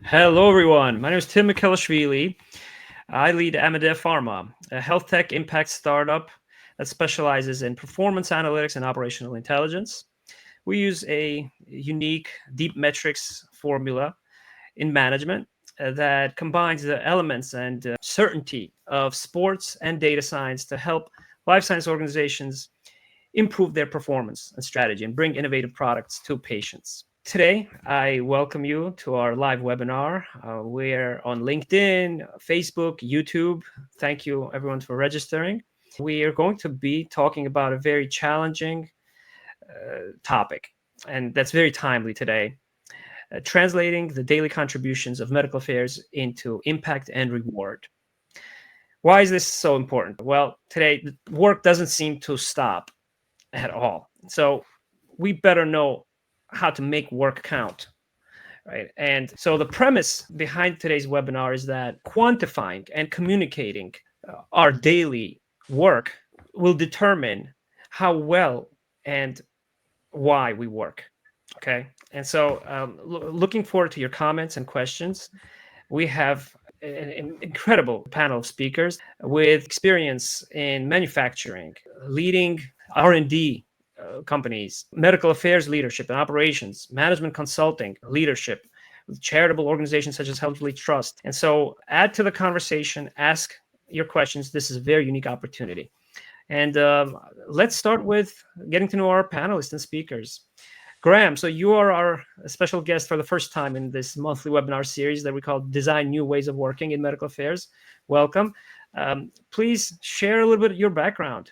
Hello, everyone. My name is Tim Mikhelishvili. I lead Amedea Pharma, a health tech impact startup that specializes in performance analytics and operational intelligence. We use a unique deep metrics formula in management that combines the elements and certainty of sports and data science to help life science organizations improve their performance and strategy and bring innovative products to patients. Today, I welcome you to our live webinar. We're on LinkedIn, Facebook, YouTube. Thank you, everyone, for registering. We are going to be talking about a very challenging topic, and that's very timely today. Translating the daily contributions of medical affairs into impact and reward. Why is this so important? Well, today, work doesn't seem to stop at all. So we better know how to make work count, right? And so the premise behind today's webinar is that quantifying and communicating our daily work will determine how well and why we work, okay? And so looking forward to your comments and questions. We have an incredible panel of speakers with experience in manufacturing, leading R&D companies, medical affairs leadership and operations, management consulting leadership, with charitable organizations such as Healthily Trust. And so add to the conversation, ask your questions. This is a very unique opportunity. And let's start with getting to know our panelists and speakers. Graham, so you are our special guest for the first time in this monthly webinar series that we call Design New Ways of Working in Medical Affairs. Welcome. Please share a little bit of your background.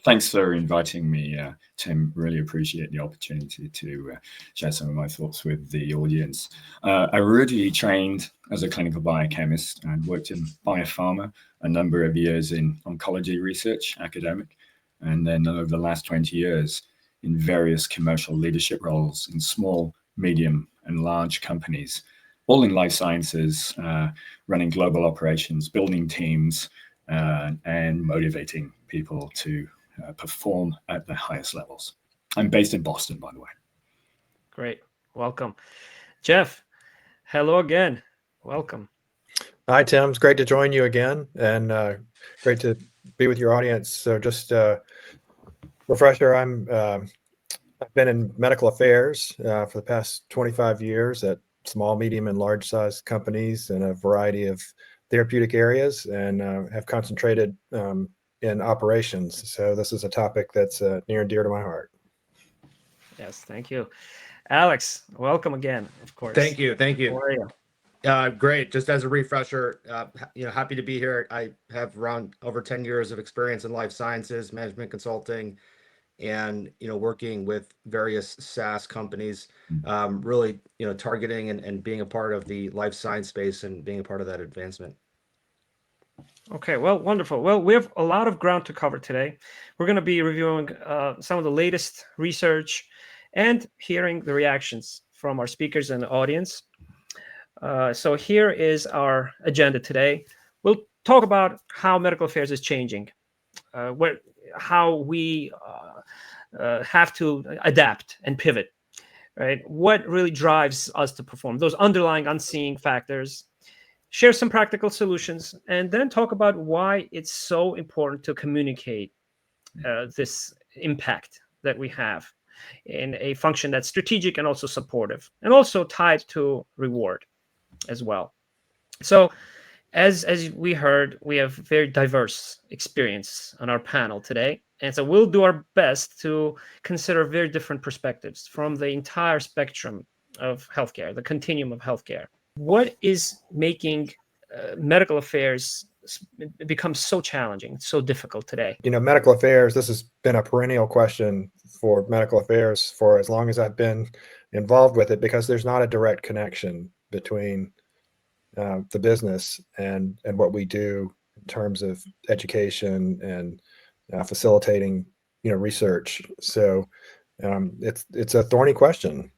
Thanks for inviting me, Tim. Really appreciate the opportunity to share some of my thoughts with the audience. I originally trained as a clinical biochemist and worked in biopharma a number of years in oncology research, academic, and then over the last 20 years in various commercial leadership roles in small, medium, and large companies, all in life sciences, running global operations, building teams, and motivating people to perform at the highest levels. I'm based in Boston, by the way. Great. Welcome. Jeff, hello again. Welcome. Hi, Tim. It's great to join you again, and great to be with your audience. So just refresher, I've been in medical affairs for the past 25 years at small, medium, and large size companies in a variety of therapeutic areas, and have concentrated in operations. So this is a topic that's near and dear to my heart. Yes, thank you. Alex, welcome again, of course. Thank you. How are you? Great. Just as a refresher, happy to be here. I have around over 10 years of experience in life sciences, management consulting, and working with various SaaS companies, really targeting and being a part of the life science space and being a part of that advancement. Okay, well, wonderful. Well, we have a lot of ground to cover today. We're going to be reviewing some of the latest research and hearing the reactions from our speakers and the audience. So here is our agenda today. We'll talk about how medical affairs is changing, how we have to adapt and pivot, right? What really drives us to perform, those underlying unseen factors, share some practical solutions, and then talk about why it's so important to communicate this impact that we have in a function that's strategic and also supportive, and also tied to reward as well. So as we heard, we have very diverse experience on our panel today. And so we'll do our best to consider very different perspectives from the entire spectrum of healthcare, the continuum of healthcare. What is making medical affairs become so challenging, so difficult today? Medical affairs, this has been a perennial question for medical affairs for as long as I've been involved with it, because there's not a direct connection between the business and what we do in terms of education and facilitating research. So it's a thorny question.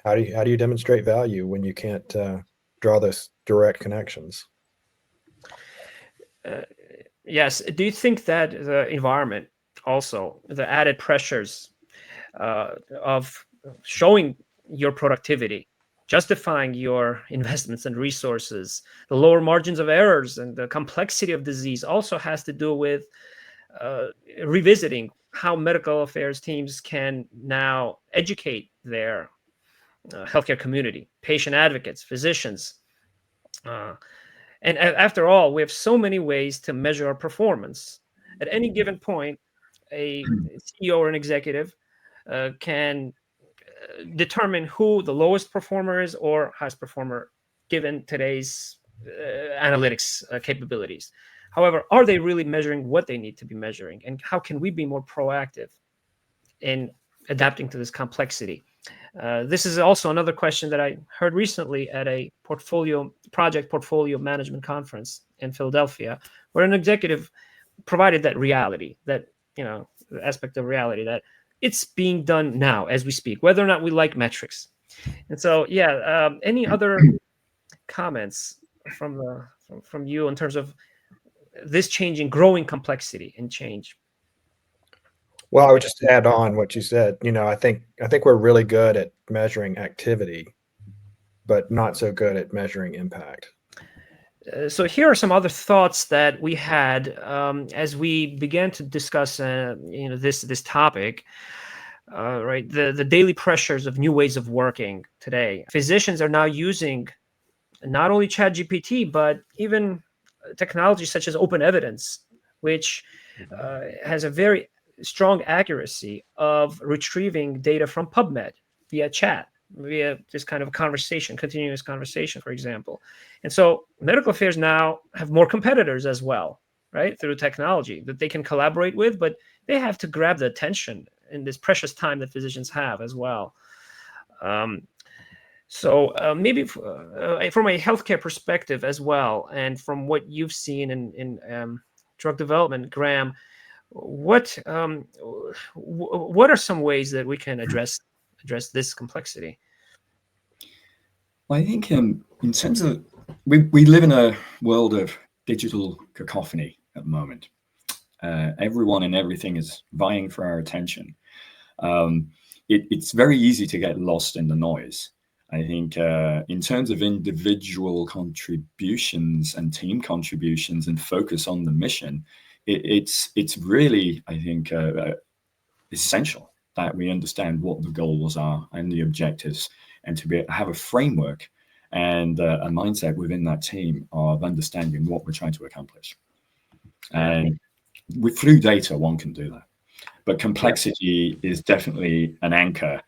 How do you demonstrate value when you can't draw those direct connections? Yes. Do you think that the environment, also the added pressures of showing your productivity justifying your investments and resources. The lower margins of errors and the complexity of disease also has to do with revisiting how medical affairs teams can now educate their healthcare community, patient advocates, physicians. And after all, we have so many ways to measure our performance. At any given point, a CEO or an executive can determine who the lowest performer is or highest performer given today's analytics capabilities. However, are they really measuring what they need to be measuring? And how can we be more proactive in adapting to this complexity? This is also another question that I heard recently at a project portfolio management conference in Philadelphia, where an executive provided that reality, that, the aspect of reality that it's being done now as we speak, whether or not we like metrics. And so, any other comments from you in terms of this changing, growing complexity and change? Well, I would just add on what you said. I think we're really good at measuring activity, but not so good at measuring impact. So here are some other thoughts that we had as we began to discuss, this topic. Right, the daily pressures of new ways of working today. Physicians are now using not only ChatGPT, but even technology such as Open Evidence, which has a very strong accuracy of retrieving data from PubMed via chat, via this kind of conversation, continuous conversation, for example. And so medical affairs now have more competitors as well, right, through technology that they can collaborate with, but they have to grab the attention in this precious time that physicians have as well. So maybe from a healthcare perspective as well, and from what you've seen in drug development, Graham, what are some ways that we can address this complexity? Well, I think in terms of, we live in a world of digital cacophony at the moment. Everyone and everything is vying for our attention. It's very easy to get lost in the noise. I think in terms of individual contributions and team contributions and focus on the mission, it's really, I think, essential that we understand what the goals are and the objectives, and to have a framework and a mindset within that team of understanding what we're trying to accomplish. And through data, one can do that. But complexity is definitely an anchor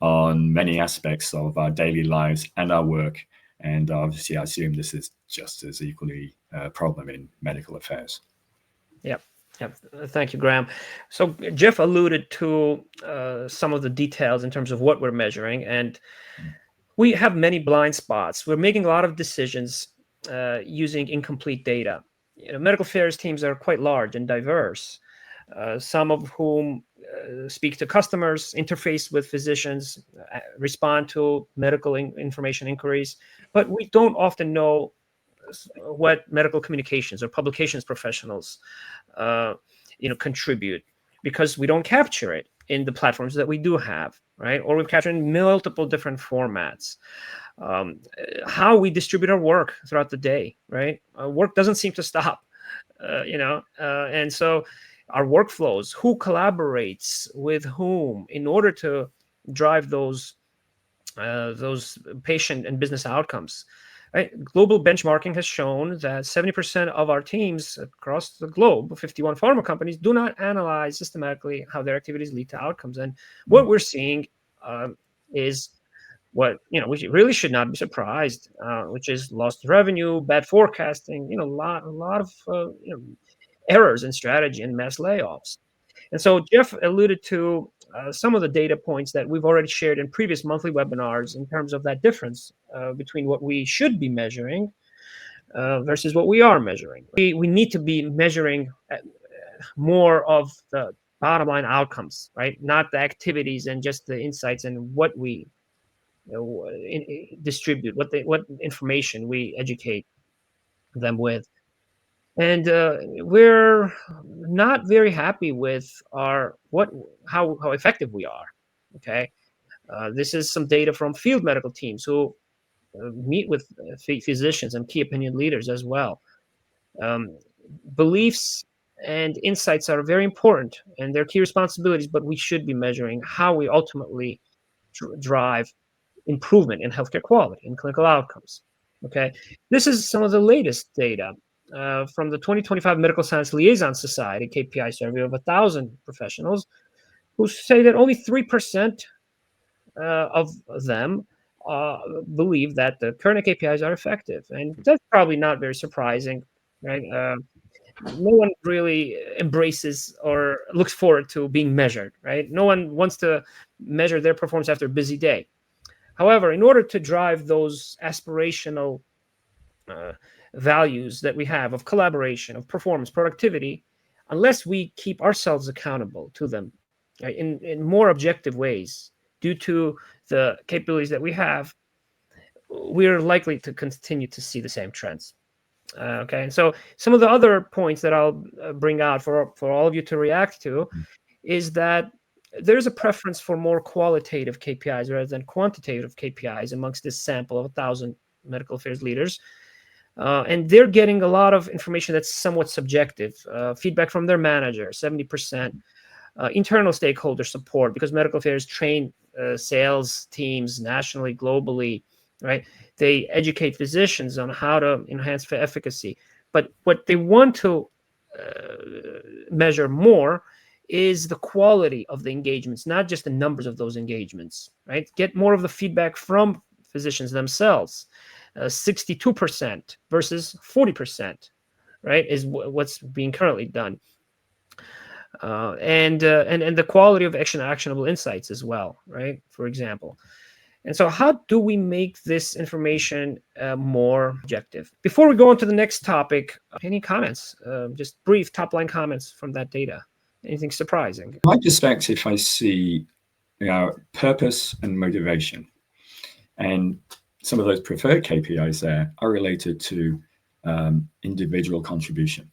on many aspects of our daily lives and our work. And obviously, I assume this is just as equally a problem in medical affairs. Yep. Thank you, Graham. So Jeff alluded to some of the details in terms of what we're measuring, and we have many blind spots. We're making a lot of decisions using incomplete data. Medical affairs teams are quite large and diverse, some of whom speak to customers, interface with physicians, respond to medical information inquiries, but we don't often know what medical communications or publications professionals contribute, because we don't capture it in the platforms that we do have, right? Or we've captured in multiple different formats. How we distribute our work throughout the day, right? Work doesn't seem to stop, and so our workflows, who collaborates with whom in order to drive those patient and business outcomes. Right? Global benchmarking has shown that 70% of our teams across the globe, 51 pharma companies, do not analyze systematically how their activities lead to outcomes. And what we're seeing is what we really should not be surprised, which is lost revenue, bad forecasting, a lot of errors in strategy and mass layoffs. And so Jeff alluded to some of the data points that we've already shared in previous monthly webinars in terms of that difference between what we should be measuring versus what we are measuring. We need to be measuring more of the bottom line outcomes, right? Not the activities and just the insights and what we distribute, what information we educate them with. And we're not very happy with how effective we are. Okay, This is some data from field medical teams who meet with physicians and key opinion leaders as well. Beliefs and insights are very important, and they're key responsibilities, but we should be measuring how we ultimately drive improvement in healthcare quality and clinical outcomes. Okay, this is some of the latest data from the 2025 Medical Science Liaison Society KPI survey of 1,000 professionals, who say that only 3% of them believe that the current KPIs are effective, and that's probably not very surprising, right? No one really embraces or looks forward to being measured, right? No one wants to measure their performance after a busy day. However, in order to drive those aspirational values that we have of collaboration, of performance, productivity, unless we keep ourselves accountable to them, right, in more objective ways due to the capabilities that we have, we're likely to continue to see the same trends. Okay, and so some of the other points that I'll bring out for all of you to react to is that there's a preference for more qualitative KPIs rather than quantitative KPIs amongst this sample of 1,000 medical affairs leaders. And they're getting a lot of information that's somewhat subjective. Feedback from their manager, 70%. Internal stakeholder support, because medical affairs train sales teams nationally, globally, right? They educate physicians on how to enhance efficacy. But what they want to measure more is the quality of the engagements, not just the numbers of those engagements, right? Get more of the feedback from physicians themselves. 62% versus 40%, right, is what's being currently done. And the quality of actionable insights as well, right, for example. And so how do we make this information more objective? Before we go on to the next topic, any comments? Just brief top-line comments from that data. Anything surprising? My perspective, I see purpose and motivation. And some of those preferred KPIs there are related to individual contribution.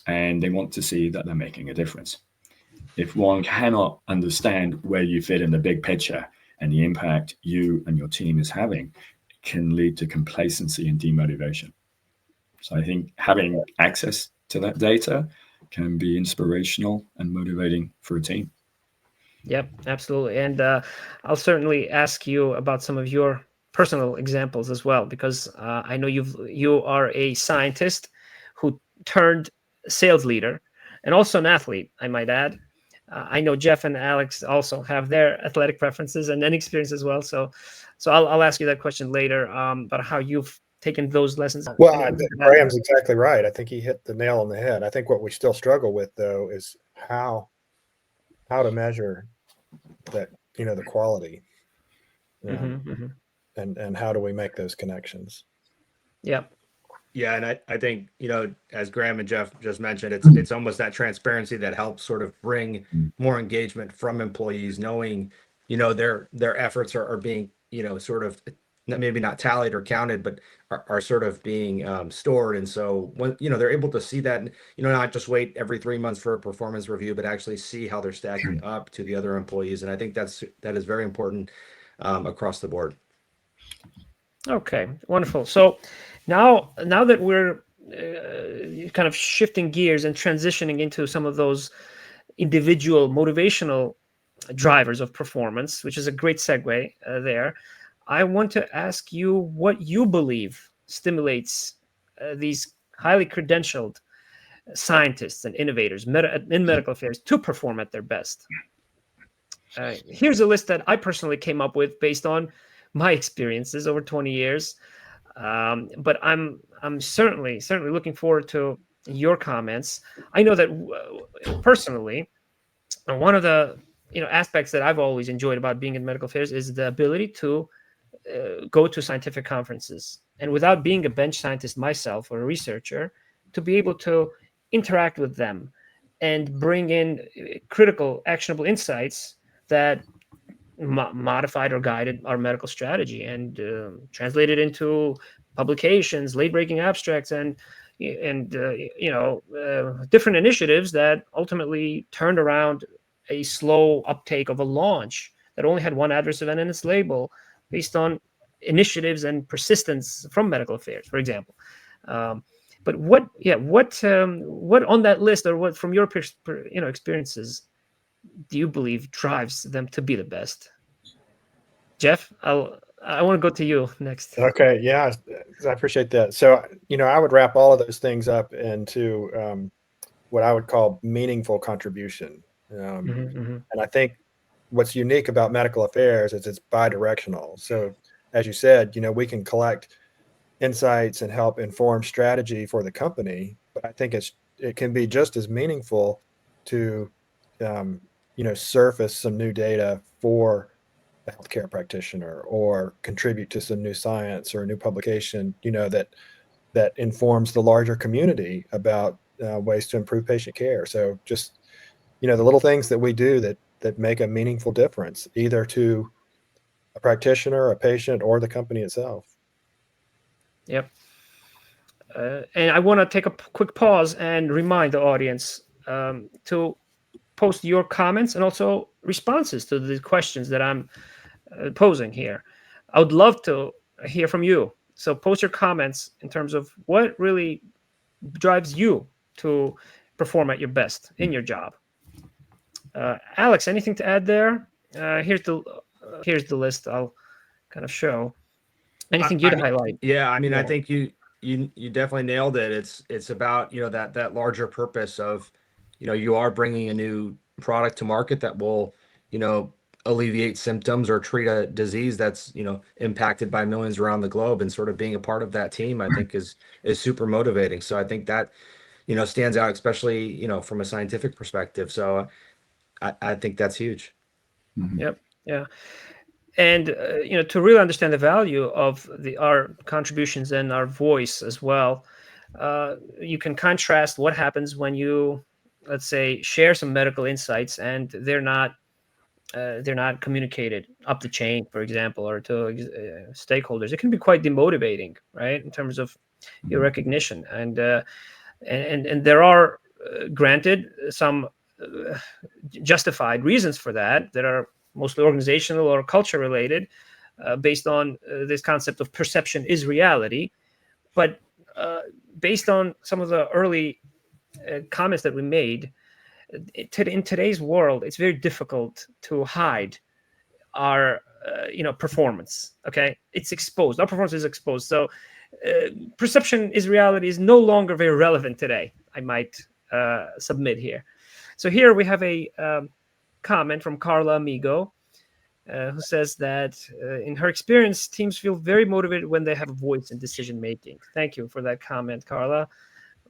And they want to see that they're making a difference. If one cannot understand where you fit in the big picture and the impact you and your team is having, it can lead to complacency and demotivation. So I think having access to that data can be inspirational and motivating for a team. Yep, absolutely. And I'll certainly ask you about some of your personal examples as well, because I know you are a scientist who turned sales leader and also an athlete, I might add. I know Jeff and Alex also have their athletic preferences and experience as well. So I'll ask you that question later about how you've taken those lessons. Well, Graham's exactly right. I think he hit the nail on the head. I think what we still struggle with, though, is how to measure that, the quality, and how do we make those connections? Yep. Yeah, and I think, as Graham and Jeff just mentioned, it's almost that transparency that helps sort of bring more engagement from employees, knowing, their efforts are being, sort of maybe not tallied or counted, but are sort of being stored. And so when, they're able to see that, not just wait every 3 months for a performance review, but actually see how they're stacking up to the other employees. And I think that is very important across the board. Okay, wonderful. So now that we're kind of shifting gears and transitioning into some of those individual motivational drivers of performance, which is a great segue there, I want to ask you what you believe stimulates these highly credentialed scientists and innovators in medical affairs to perform at their best. Here's a list that I personally came up with based on my experiences over 20 years. But I'm certainly looking forward to your comments. I know that personally, one of the aspects that I've always enjoyed about being in medical affairs is the ability to go to scientific conferences, and without being a bench scientist myself or a researcher, to be able to interact with them and bring in critical, actionable insights that modified or guided our medical strategy and translated into publications, late-breaking abstracts, and different initiatives that ultimately turned around a slow uptake of a launch that only had one adverse event in its label based on initiatives and persistence from medical affairs, for example. But what on that list, or what from your experiences, do you believe drives them to be the best? Jeff, I want to go to you next. Okay, yeah, I appreciate that. So, I would wrap all of those things up into what I would call meaningful contribution. And I think what's unique about medical affairs is it's bidirectional. So, as you said, we can collect insights and help inform strategy for the company, but I think it can be just as meaningful to surface some new data for a healthcare practitioner, or contribute to some new science or a new publication, that informs the larger community about ways to improve patient care. So just, the little things that we do that make a meaningful difference, either to a practitioner, a patient, or the company itself. Yep. And I want to take a quick pause and remind the audience to post your comments and also responses to the questions that I'm posing here. I would love to hear from you. So post your comments in terms of what really drives you to perform at your best in your job. Alex, anything to add there? Here's the list I'll kind of show. Anything you'd highlight? Yeah, I mean, I think you definitely nailed it. It's about, that larger purpose of, you are bringing a new product to market that will, alleviate symptoms or treat a disease that's, impacted by millions around the globe, and sort of being a part of that team, I think is super motivating. So I think that, stands out, especially, from a scientific perspective. So I think that's huge. Yep. Yeah. And to really understand the value of our contributions and our voice as well, you can contrast what happens when you, let's say, share some medical insights and they're not communicated up the chain, for example, or to stakeholders. It can be quite demotivating, right, in terms of your recognition. And there are, granted, some justified reasons for that are mostly organizational or culture related, based on this concept of perception is reality. But based on some of the early comments that we made, in today's world, it's very difficult to hide our performance. Okay, it's exposed. Our performance is exposed. So perception is reality is no longer very relevant today, I might submit here. So here we have a comment from Carla Amigo, who says that in her experience, teams feel very motivated when they have a voice in decision making. Thank you for that comment, Carla.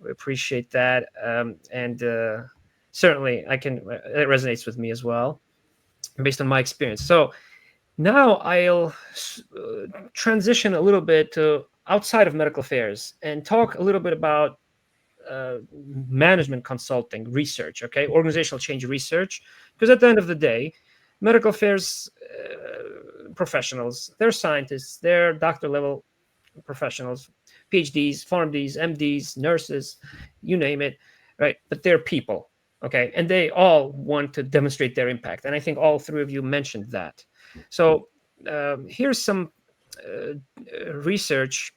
We appreciate that, and certainly it resonates with me as well, based on my experience. So now I'll transition a little bit to outside of medical affairs and talk a little bit about management consulting research, okay, organizational change research, because at the end of the day, medical affairs professionals, they're scientists, they're doctor level professionals, PhDs, PharmDs, MDs, nurses, you name it, right? But they're people, okay, and they all want to demonstrate their impact, and I think all three of you mentioned that. So here's some research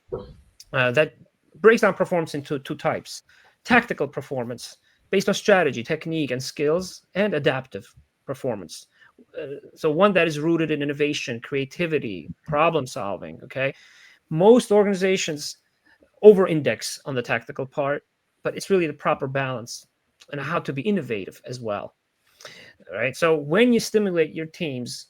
that breaks down performance into two types: tactical performance based on strategy, technique, and skills, and adaptive performance. So one that is rooted in innovation, creativity, problem solving. Okay, most organizations over-index on the tactical part, but it's really the proper balance and how to be innovative as well. All right. So when you stimulate your teams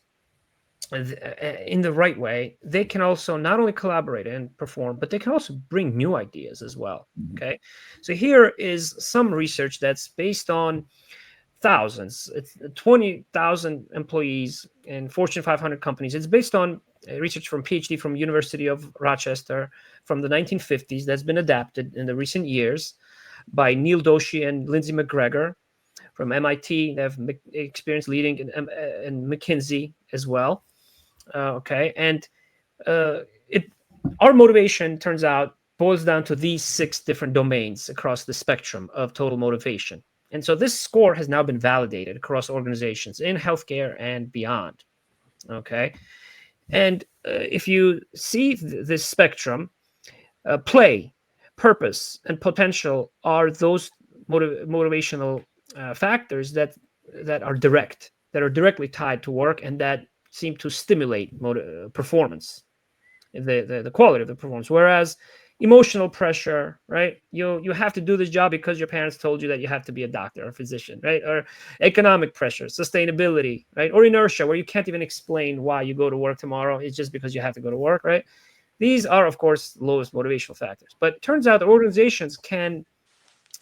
in the right way, they can also not only collaborate and perform, but they can also bring new ideas as well. Okay. So here is some research that's based on thousands. It's 20,000 employees in Fortune 500 companies. It's based on research from PhD from University of Rochester from the 1950s that's been adapted in the recent years by Neil Doshi and Lindsay McGregor from MIT. They have experience leading in McKinsey as well. Okay, and our motivation, turns out, boils down to these 6 different domains across the spectrum of total motivation. And so this score has now been validated across organizations in healthcare and beyond. Okay. And if you see this spectrum, play, purpose, and potential are those motivational factors that are directly tied to work and that seem to stimulate performance, the quality of the performance. Whereas emotional pressure, right? You have to do this job because your parents told you that you have to be a doctor or a physician, right? Or economic pressure, sustainability, right? Or inertia, where you can't even explain why you go to work tomorrow. It's just because you have to go to work, right? These are, of course, lowest motivational factors. But it turns out that organizations can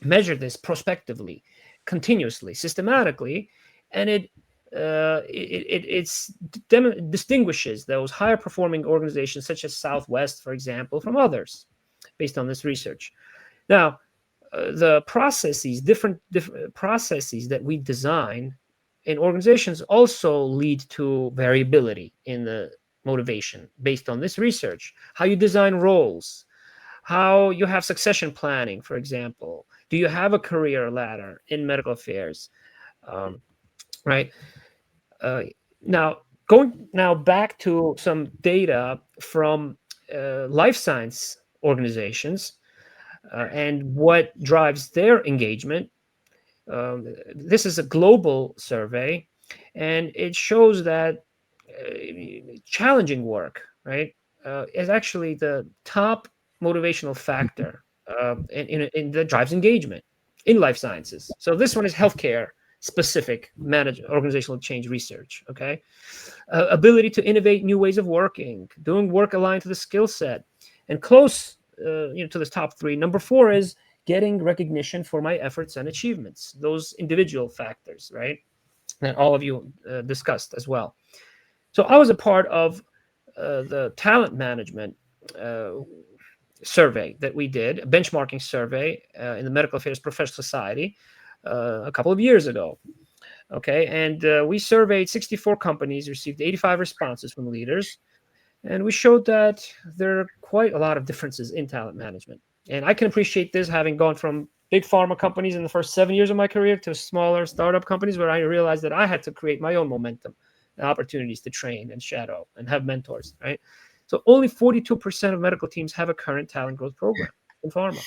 measure this prospectively, continuously, systematically, and it distinguishes those higher performing organizations, such as Southwest, for example, from others, based on this research. Now, the different processes that we design in organizations also lead to variability in the motivation based on this research. How you design roles, how you have succession planning, for example. Do you have a career ladder in medical affairs? Right. Now, going back to some data from life science organizations and what drives their engagement. This is a global survey, and it shows that challenging work, right, is actually the top motivational factor that drives engagement in life sciences. So this one is healthcare specific organizational change research. Okay, ability to innovate new ways of working, doing work aligned to the skill set, and close to the top three. Number 4 is getting recognition for my efforts and achievements. Those individual factors, right, that all of you discussed as well. So I was a part of the talent management survey that we did, a benchmarking survey in the Medical Affairs Professional Society a couple of years ago. Okay, and we surveyed 64 companies, received 85 responses from leaders, and we showed that there are quite a lot of differences in talent management. And I can appreciate this, having gone from big pharma companies in the first 7 years of my career to smaller startup companies, where I realized that I had to create my own momentum and opportunities to train and shadow and have mentors, right? So only 42% of medical teams have a current talent growth program in pharma.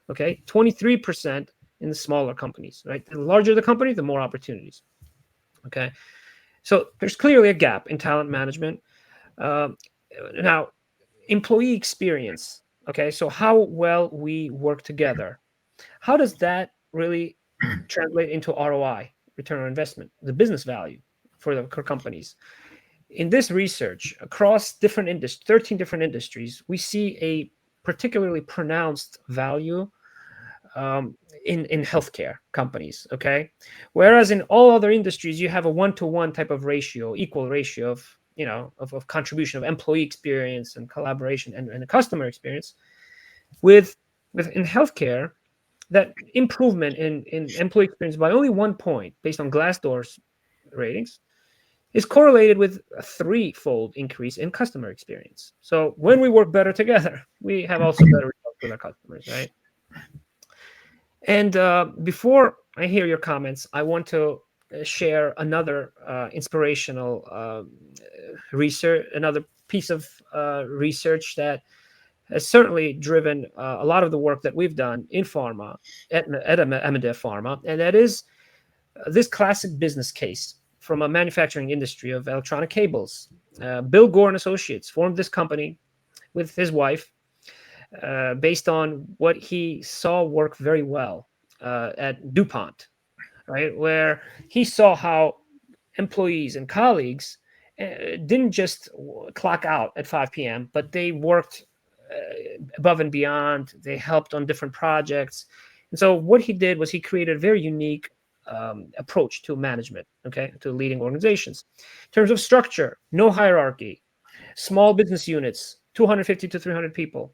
Okay, 23% in the smaller companies, right? The larger the company, the more opportunities. Okay, so there's clearly a gap in talent management. Now, employee experience. Okay, so how well we work together. How does that really translate into ROI, return on investment, the business value for the companies? In this research, across 13 different industries, we see a particularly pronounced value in healthcare companies. Okay, whereas in all other industries, you have a 1-to-1 type of ratio, equal ratio of contribution of employee experience and collaboration and the customer experience. In healthcare, that improvement in employee experience by only 1 point, based on Glassdoor's ratings, is correlated with a 3-fold increase in customer experience. So when we work better together, we have also better results with our customers, right? And before I hear your comments, I want to share another inspirational research, another piece of research that has certainly driven a lot of the work that we've done in pharma at Amedea Pharma, and that is this classic business case from a manufacturing industry of electronic cables. Bill Gore and Associates formed this company with his wife based on what he saw work very well at DuPont, right? Where he saw how employees and colleagues didn't just clock out at 5 p.m., but they worked above and beyond. They helped on different projects. And so what he did was he created a very unique approach to management, okay, to leading organizations. In terms of structure, no hierarchy, small business units, 250 to 300 people.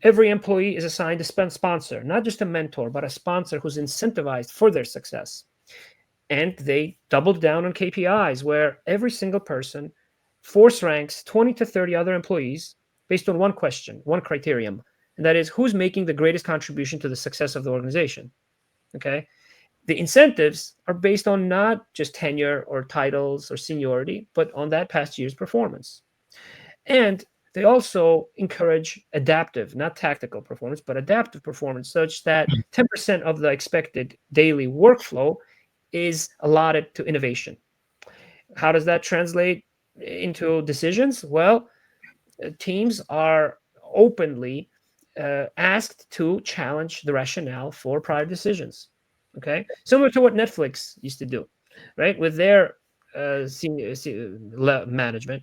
Every employee is assigned a sponsor, not just a mentor, but a sponsor who's incentivized for their success. And they doubled down on KPIs, where every single person force ranks 20 to 30 other employees based on one question, one criterion, and that is, who's making the greatest contribution to the success of the organization? Okay. The incentives are based on not just tenure or titles or seniority, but on that past year's performance. And they also encourage adaptive, not tactical performance, but adaptive performance, such that 10% of the expected daily workflow is allotted to innovation. How does that translate into decisions? Well, teams are openly asked to challenge the rationale for prior decisions. Okay, similar to what Netflix used to do, right? With their senior management,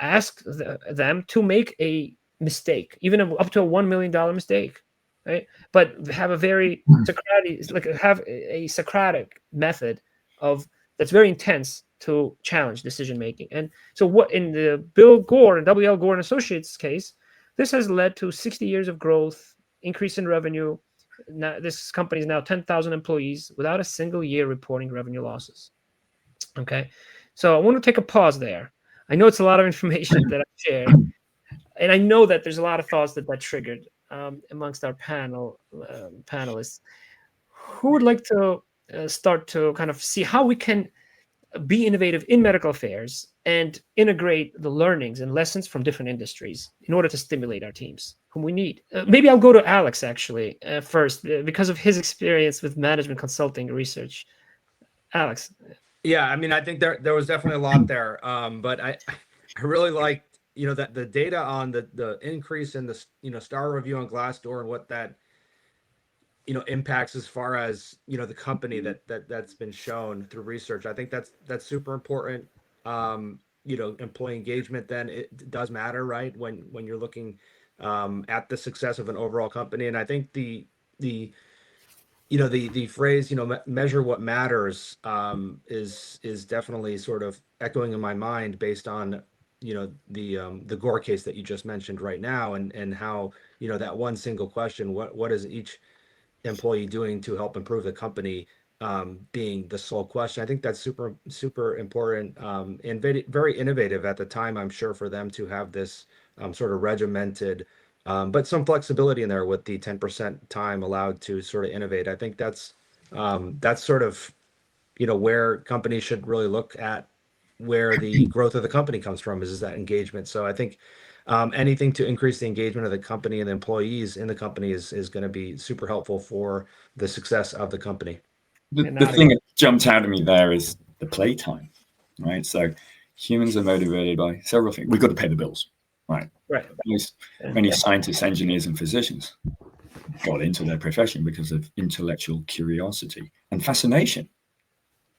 ask them to make a mistake, even up to a $1 million mistake, right? But have a very Socratic, like have a Socratic method of that's very intense to challenge decision making. And so, what in the Bill Gore and W.L. Gore and Associates case, this has led to 60 years of growth, increase in revenue. Now, this company is now 10,000 employees without a single year reporting revenue losses. Okay, so I want to take a pause there. I know it's a lot of information that I've shared, and I know that there's a lot of thoughts that triggered amongst our panelists. Who would like to start to kind of see how we can be innovative in medical affairs and integrate the learnings and lessons from different industries in order to stimulate our teams whom we need? Maybe I'll go to Alex actually first because of his experience with management consulting research. Alex. Yeah, I mean, I think there was definitely a lot there, but I really liked, that the data on the increase in the, star review on Glassdoor and what that, impacts as far as, the company that's been shown through research. I think that's super important. Employee engagement, then it does matter, right? When you're looking at the success of an overall company. And I think the phrase, measure what matters, is definitely sort of echoing in my mind based on, the Gore case that you just mentioned right now, and how, that one single question, what is each employee doing to help improve the company, being the sole question. I think that's super, super important, and very innovative at the time, I'm sure, for them to have this sort of regimented, but some flexibility in there with the 10% time allowed to sort of innovate. I think that's sort of, where companies should really look at where the growth of the company comes from is that engagement. So I think anything to increase the engagement of the company and the employees in the company is going to be super helpful for the success of the company. The thing that jumped out at me there is the playtime, right? So humans are motivated by several things. We've got to pay the bills, right? Right. Many scientists, engineers, and physicians got into their profession because of intellectual curiosity and fascination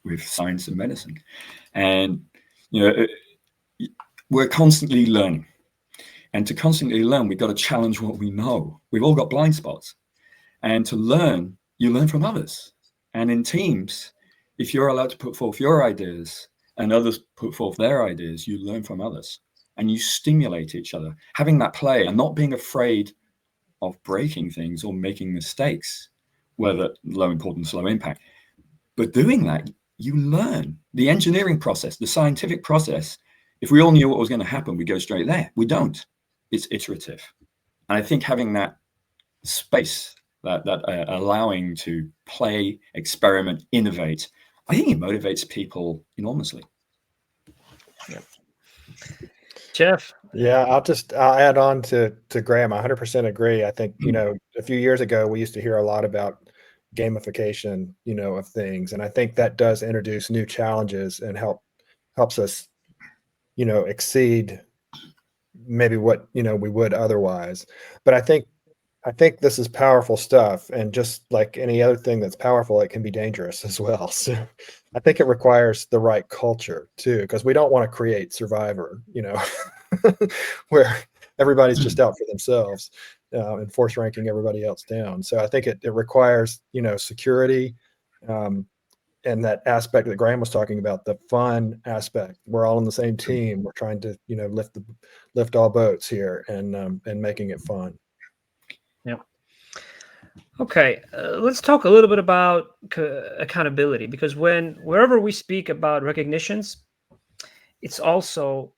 with science and medicine. And, we're constantly learning. And to constantly learn, we've got to challenge what we know. We've all got blind spots. And to learn, you learn from others. And in teams, if you're allowed to put forth your ideas and others put forth their ideas, you learn from others and you stimulate each other. Having that play and not being afraid of breaking things or making mistakes, whether low importance, low impact. But doing that, you learn. The engineering process, the scientific process, if we all knew what was going to happen, we go straight there. We don't. It's iterative. And I think having that space, that allowing to play, experiment, innovate, I think it motivates people enormously. Yeah. Jeff? Yeah, I'll add on to Graham. I 100% agree. I think, a few years ago, we used to hear a lot about gamification, of things. And I think that does introduce new challenges and helps us, exceed maybe what, we would otherwise. But I think this is powerful stuff. And just like any other thing that's powerful, it can be dangerous as well. So I think it requires the right culture too, because we don't want to create Survivor, where everybody's just out for themselves, and force ranking everybody else down. So I think it requires, security, and that aspect that Graham was talking about, the fun aspect. We're all on the same team. We're trying to, lift all boats here and making it fun. Yeah. Okay, let's talk a little bit about accountability, because wherever we speak about recognitions, it's also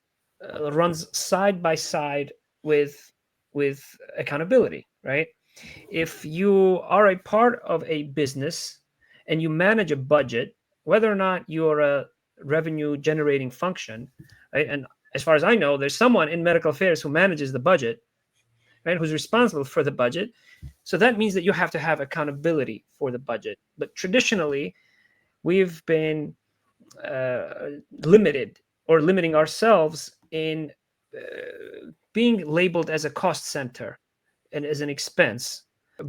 runs side by side with accountability, right? If you are a part of a business and you manage a budget, whether or not you're a revenue generating function, right? And as far as I know, there's someone in medical affairs who manages the budget, right? Who's responsible for the budget. So that means that you have to have accountability for the budget. But traditionally, we've been limiting ourselves in being labeled as a cost center and as an expense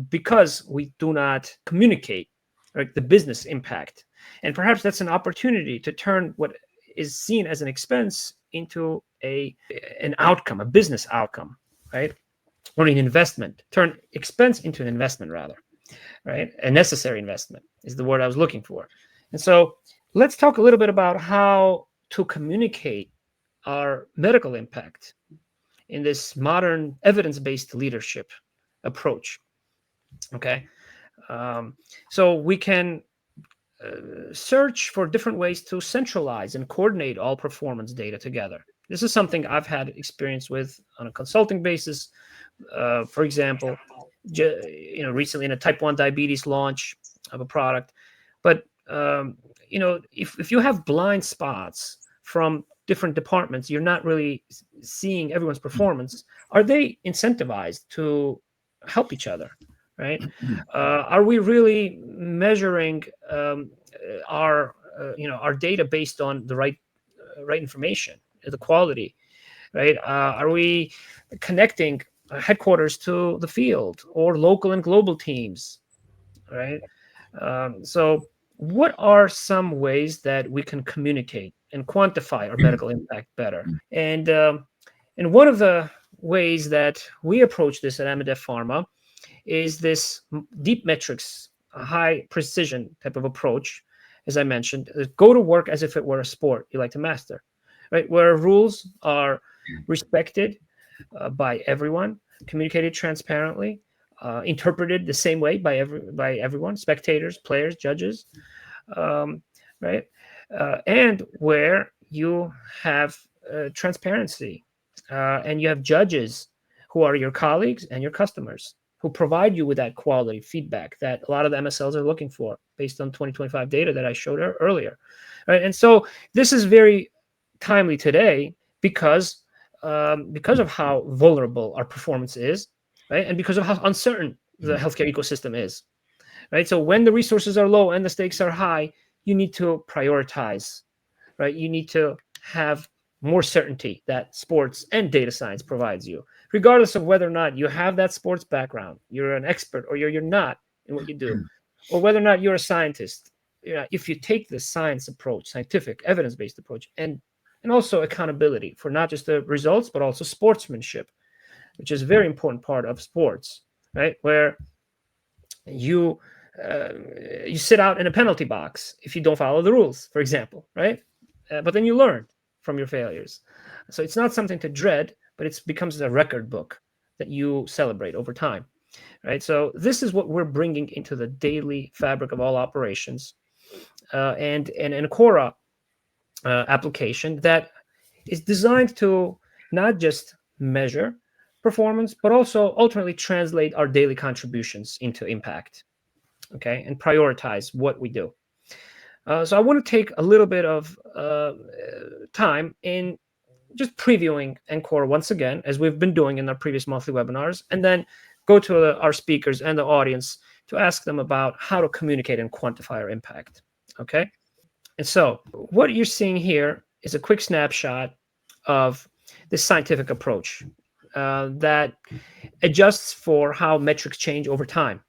because we do not communicate, right, the business impact. And perhaps that's an opportunity to turn what is seen as an expense into an outcome, a business outcome, right? Or an investment. Turn expense into an investment, rather, right? A necessary investment is the word I was looking for. And so let's talk a little bit about how to communicate our medical impact in this modern evidence-based leadership approach. Okay. So we can search for different ways to centralize and coordinate all performance data together. This is something I've had experience with on a consulting basis. For example, recently in a type 1 diabetes launch of a product. But if you have blind spots from different departments, you're not really seeing everyone's performance. Are they incentivized to help each other, right? Are we really measuring our data based on the right information, the quality, right? Are we connecting headquarters to the field or local and global teams, right? So what are some ways that we can communicate and quantify our medical impact better? And one of the ways that we approach this at Amedea Pharma is this deep metrics, a high precision type of approach. As I mentioned, go to work as if it were a sport you like to master, right? Where rules are respected by everyone, communicated transparently, interpreted the same way by everyone, spectators, players, judges, right? And where you have transparency and you have judges who are your colleagues and your customers who provide you with that quality feedback that a lot of the MSLs are looking for based on 2025 data that I showed earlier, right? And so this is very timely today because of how vulnerable our performance is, right? And because of how uncertain the healthcare ecosystem is, right? So when the resources are low and the stakes are high, you need to prioritize, right? You need to have more certainty that sports and data science provides you, regardless of whether or not you have that sports background, you're an expert, or you're not in what you do, or whether or not you're a scientist. If you take the science approach, scientific, evidence-based approach, and also accountability for not just the results, but also sportsmanship, which is a very important part of sports, right? Where you sit out in a penalty box if you don't follow the rules, for example, right? But then you learn from your failures. So it's not something to dread, but it becomes a record book that you celebrate over time, right? So this is what we're bringing into the daily fabric of all operations, and an ANCORA application that is designed to not just measure performance, but also ultimately translate our daily contributions into impact, okay, and prioritize what we do. So I want to take a little bit of time in just previewing ANCORA once again, as we've been doing in our previous monthly webinars, and then go to our speakers and the audience to ask them about how to communicate and quantify our impact, okay? And so what you're seeing here is a quick snapshot of this scientific approach that adjusts for how metrics change over time,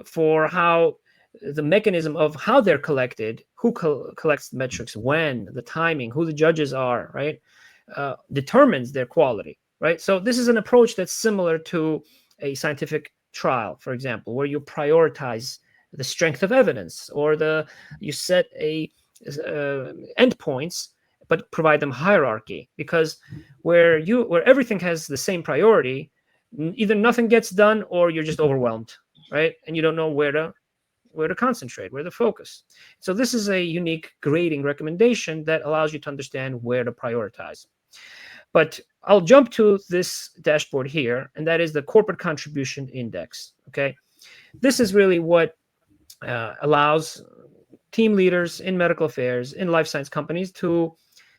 for how the mechanism of how they're collected, who collects the metrics, when, the timing, who the judges are, right, determines their quality, right? So this is an approach that's similar to a scientific trial, for example, where you prioritize the strength of evidence, or you set endpoints, but provide them hierarchy, because where everything has the same priority, either nothing gets done or you're just overwhelmed, right? And you don't know where to concentrate, where to focus. So this is a unique grading recommendation that allows you to understand where to prioritize. But I'll jump to this dashboard here, and that is the corporate contribution index. Okay, this is really what allows team leaders in medical affairs, in life science companies to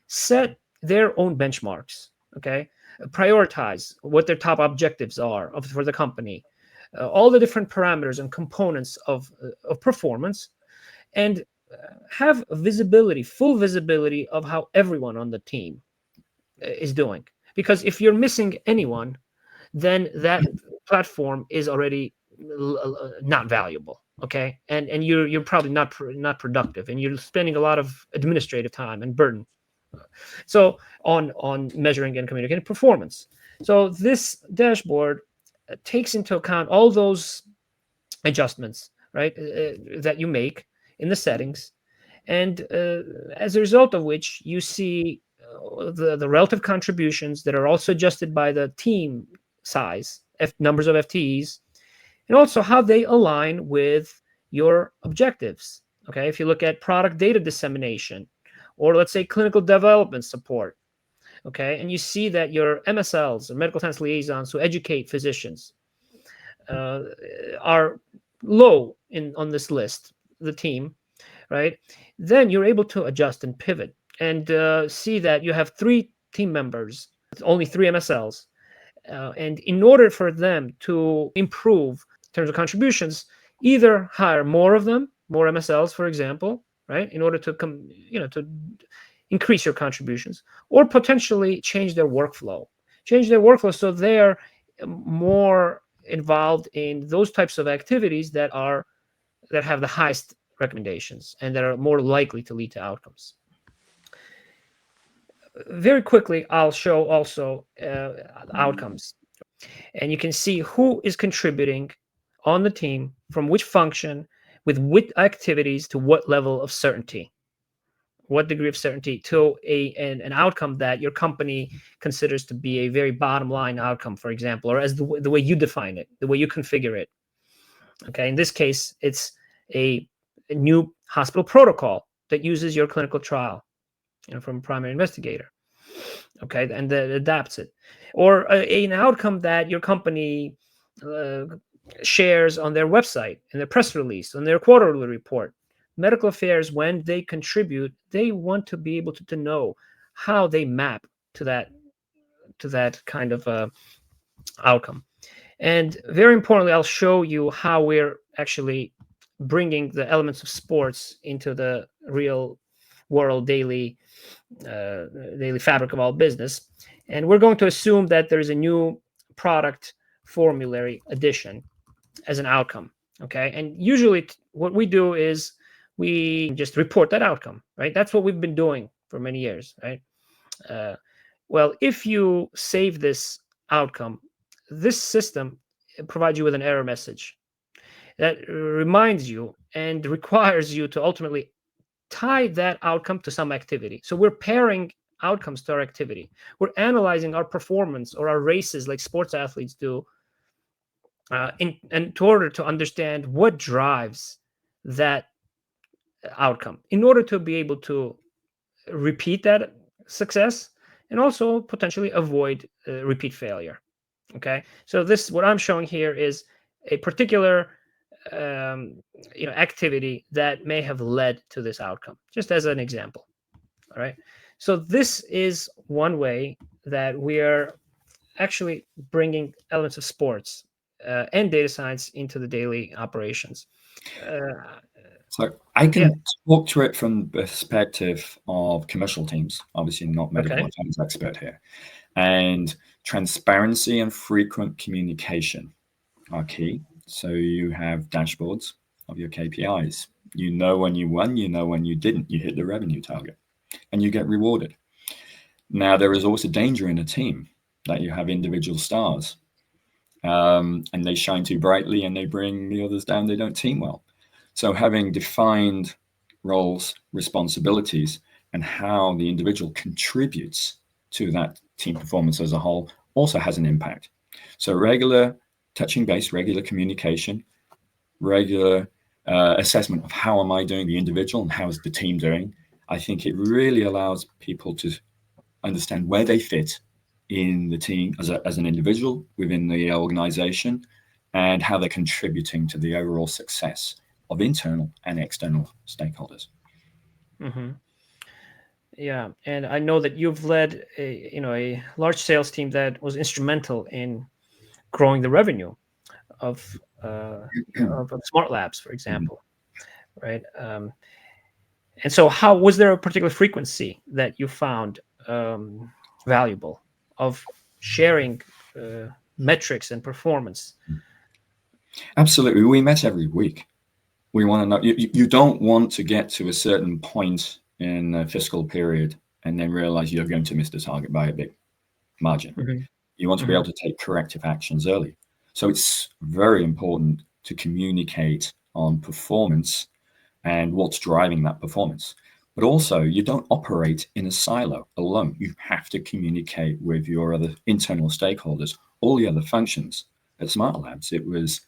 set their own benchmarks, okay? Prioritize what their top objectives are for the company, all the different parameters and components of performance, and have visibility, full visibility of how everyone on the team is doing. Because if you're missing anyone, then that platform is already not valuable, okay? And you're probably not productive, and you're spending a lot of administrative time and burden so on measuring and communicating performance. So this dashboard takes into account all those adjustments, right, that you make in the settings, and as a result of which you see the relative contributions that are also adjusted by the team size, numbers of FTEs, and also how they align with your objectives. Okay, if you look at product data dissemination, or let's say clinical development support, okay, and you see that your MSLs, or medical science liaisons who educate physicians, are low on this list, the team, right? Then you're able to adjust and pivot and see that you have 3 team members, only 3 MSLs, and in order for them to improve in terms of contributions, either hire more of them, more MSLs, for example, right, in order to to increase your contributions, or potentially change their workflow so they're more involved in those types of activities that have the highest recommendations and that are more likely to lead to outcomes. Very quickly, I'll show also outcomes, and you can see who is contributing on the team, from which function, with what activities, to what level of certainty, what degree of certainty, to an outcome that your company considers to be a very bottom line outcome, for example, or as the way you define it, the way you configure it. Okay, in this case, it's a new hospital protocol that uses your clinical trial, from a primary investigator. Okay, and that adapts it, or an outcome that your company shares on their website, in their press release, on their quarterly report. Medical affairs, when they contribute, they want to be able to know how they map to that kind of outcome. And very importantly, I'll show you how we're actually bringing the elements of sports into the real world daily fabric of our business. And we're going to assume that there's a new product formulary addition as an outcome. Okay, and usually what we do is we just report that outcome, right? That's what we've been doing for many years, right? Well, if you save this outcome, this system provides you with an error message that reminds you and requires you to ultimately tie that outcome to some activity. So we're pairing outcomes to our activity. We're analyzing our performance or our races, like sports athletes do, in order to understand what drives that outcome, in order to be able to repeat that success and also potentially avoid repeat failure. Okay, so this, what I'm showing here, is a particular activity that may have led to this outcome, just as an example. All right, so this is one way that we are actually bringing elements of sports and data science into the daily operations. So I can talk to it from the perspective of commercial teams, obviously not medical affairs expert here. And transparency and frequent communication are key. So you have dashboards of your KPIs. You know when you won, you know when you didn't, you hit the revenue target, and you get rewarded. Now, there is also danger in a team that you have individual stars, and they shine too brightly and they bring the others down, they don't team well. So having defined roles, responsibilities, and how the individual contributes to that team performance as a whole also has an impact. So regular touching base, regular communication, regular assessment of how am I doing, the individual, and how is the team doing. I think it really allows people to understand where they fit in the team as an individual within the organization, and how they're contributing to the overall success of internal and external stakeholders. Mm-hmm. Yeah, and I know that you've led a large sales team that was instrumental in growing the revenue of of smart labs, for example, right? And so, how was there a particular frequency that you found valuable of sharing metrics and performance? Absolutely. We met every week. We want to know, you don't want to get to a certain point in a fiscal period and then realize you're going to miss the target by a big margin. Mm-hmm. You want to be able to take corrective actions early. So it's very important to communicate on performance and what's driving that performance. But also, you don't operate in a silo alone. You have to communicate with your other internal stakeholders, all the other functions. At Smart Labs, it was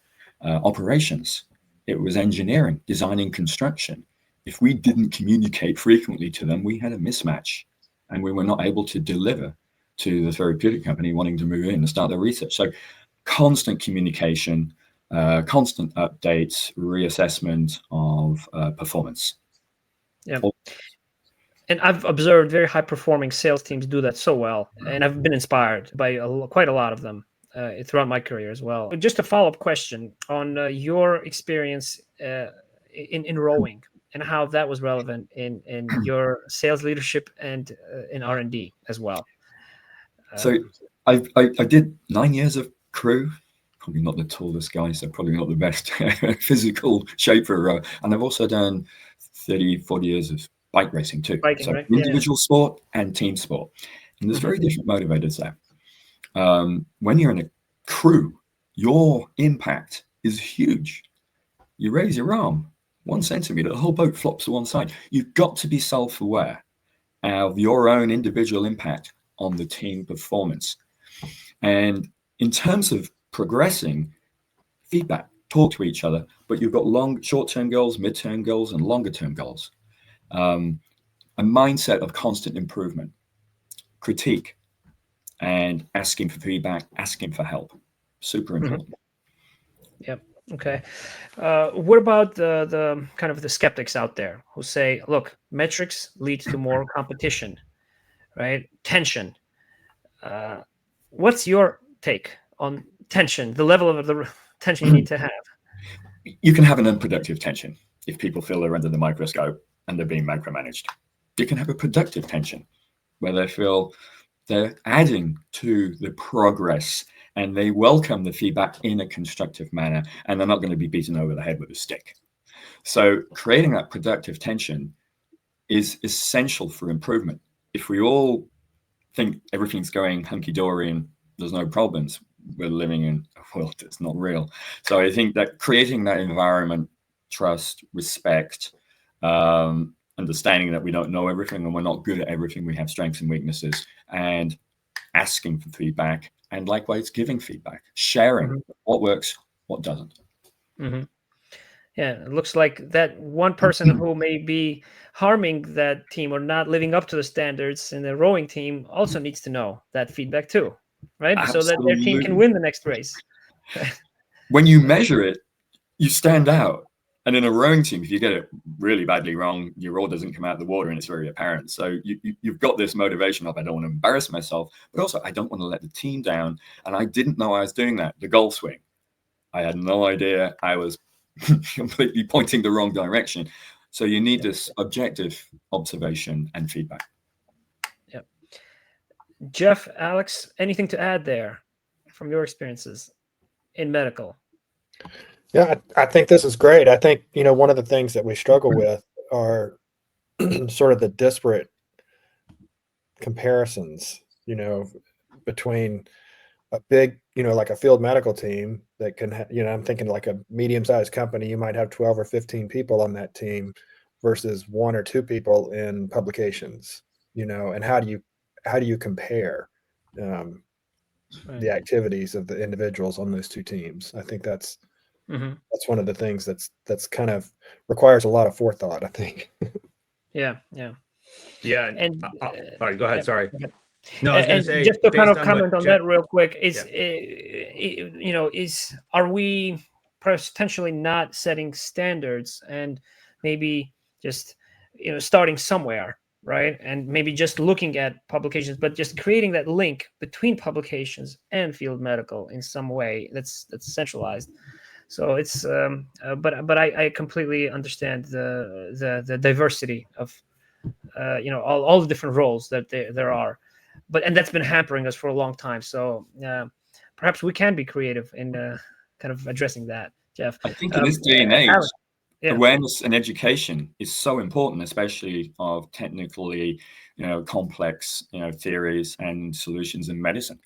operations, it was engineering, designing, construction. If we didn't communicate frequently to them, we had a mismatch and we were not able to deliver to the therapeutic company wanting to move in and start their research. So constant communication, constant updates, reassessment of performance. Yeah. And I've observed very high-performing sales teams do that so well, and I've been inspired by quite a lot of them throughout my career as well. Just a follow-up question on your experience in rowing and how that was relevant in your sales leadership and in R&D as well. So I did 9 years of crew. Probably not the tallest guy, so probably not the best physical shape for a row. And I've also done 30, 40 years of bike racing too. Biking, so right? individual sport and team sport. And there's very different motivators there. When you're in a crew, your impact is huge. You raise your arm 1 centimeter, the whole boat flops to one side. You've got to be self-aware of your own individual impact on the team performance. And in terms of progressing, feedback, talk to each other, but you've got short-term goals, mid-term goals, and longer-term goals. A mindset of constant improvement, critique, and asking for feedback, asking for help. Super important. Yep. Okay. What about the kind of the skeptics out there who say, look, metrics lead to more competition, right? Tension. What's your take on tension, the level of the tension you need to have? You can have an unproductive tension if people feel they're under the microscope and they're being micromanaged. You can have a productive tension where they feel they're adding to the progress and they welcome the feedback in a constructive manner and they're not going to be beaten over the head with a stick. So creating that productive tension is essential for improvement. If we all think everything's going hunky-dory and there's no problems, we're living in a world that's not real. So I think that creating that environment, trust, respect, understanding that we don't know everything and we're not good at everything, we have strengths and weaknesses, and asking for feedback, and likewise giving feedback, sharing what works, what doesn't. Yeah, it looks like that one person who may be harming that team or not living up to the standards in the rowing team also needs to know that feedback too, right? Absolutely. So that their team can win the next race. When you measure it, you stand out. And in a rowing team, if you get it really badly wrong, your row doesn't come out of the water and it's very apparent. So you've got this motivation of, I don't want to embarrass myself, but also I don't want to let the team down. And I didn't know I was doing that. The goal swing, I had no idea I was completely pointing the wrong direction. So you need this objective observation and feedback. Yeah. Jeff, Alex, anything to add there from your experiences in medical? Yeah, I think this is great. I think, one of the things that we struggle with are sort of the disparate comparisons, between a big, like a field medical team that can, I'm thinking like a medium-sized company, you might have 12 or 15 people on that team versus 1 or 2 people in publications, and how do you compare the activities of the individuals on those 2 teams? I think that's one of the things that's kind of requires a lot of forethought, I think. Yeah. And all right, go ahead. Yeah. Sorry. Okay. No, I was going to say, just to kind of comment on Jeff, that real quick, are we potentially not setting standards and maybe just starting somewhere, right? And maybe just looking at publications, but just creating that link between publications and field medical in some way that's centralized. So it's but I completely understand the diversity of all the different roles that there are, and that's been hampering us for a long time. So perhaps we can be creative in kind of addressing that, Jeff. I think in this day and age, Alex, yeah. awareness and education is so important, especially of technically, complex, theories and solutions in medicine.